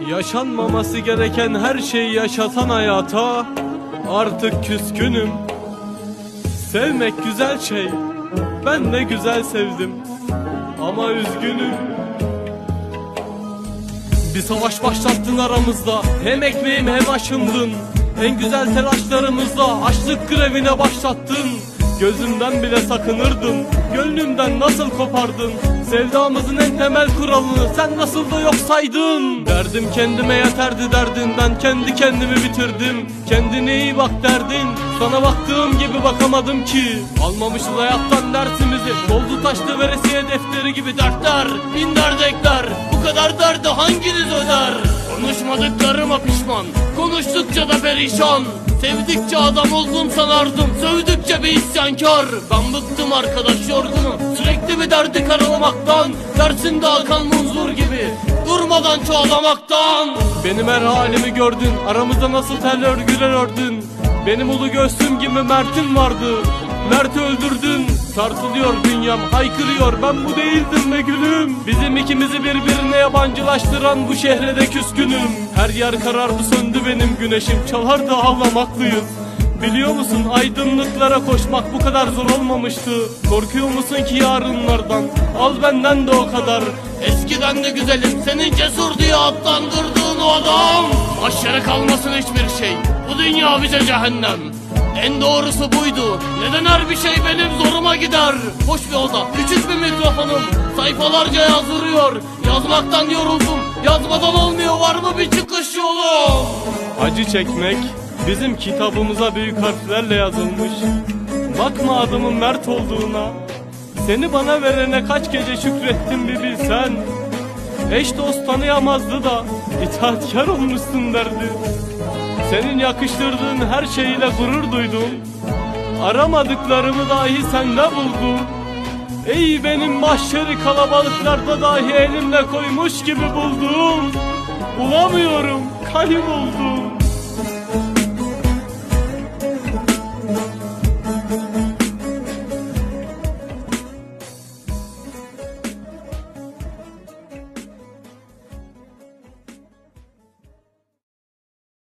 Yaşanmaması gereken her şeyi yaşatan hayata artık küskünüm. Sevmek güzel şey, ben ne güzel sevdim ama üzgünüm. Bir savaş başlattın aramızda, hem ekmeğim hem aşımdın. En güzel telaşlarımızla açlık grevine başlattın. Gözümden bile sakınırdın, gönlümden nasıl kopardın? Sevdamızın en temel kuralını sen nasıl da yok saydın? Derdim kendime yeterdi derdinden, kendi kendimi bitirdim. Kendine iyi bak derdin, sana baktığım gibi bakamadım ki. Almamışız hayattan dersimizi, doldu taştı veresiye defteri gibi dertler. Bin dert ekler, bu kadar derdi hanginiz öder? Konuşmadıklarıma pişman, konuştukça da perişan. Sevdikçe adam oldum sanardım, sövdükçe bir isyankar. Ben bıktım arkadaş, yorgunum, sürekli bir derdi karalamaktan. Dersinde akan munzur gibi, durmadan çoğalamaktan. Benim her halimi gördün, aramızda nasıl tel örgüler ördün. Benim ulu göğsüm gibi Mert'im vardı, Mert'i öldürdün. Sarsılıyor dünyam, haykırıyor, ben bu değildim be gülüm. Bizim ikimizi birbirine yabancılaştıran bu şehre de küskünüm. Her yer karardı, söndü benim güneşim, çalar da ağlamaklıyız. Biliyor musun, aydınlıklara koşmak bu kadar zor olmamıştı. Korkuyor musun ki yarınlardan? Al benden de o kadar. Eskiden de güzelim, senin cesur diye adlandırdığın o adam. Aşağı kalmasın hiçbir şey, bu dünya bize cehennem. En doğrusu buydu, neden her bir şey benim zoruma gider? Boş bir oda, küçük bir mikrofonum, sayfalarca yazdırıyor. Yazmaktan yoruldum, yazmadan olmuyor, var mı bir çıkış yolu? Acı çekmek bizim kitabımıza büyük harflerle yazılmış. Bakma adımın Mert olduğuna, seni bana verene kaç gece şükrettim bir bilsen. Eş dost tanıyamazdı da itaatkar olmuşsun derdi. Senin yakıştırdığın her şeyle gurur duydum. Aramadıklarımı dahi sende buldum. Ey benim mahşeri kalabalıklarda dahi elimle koymuş gibi buldum. Bulamıyorum, kayboldum.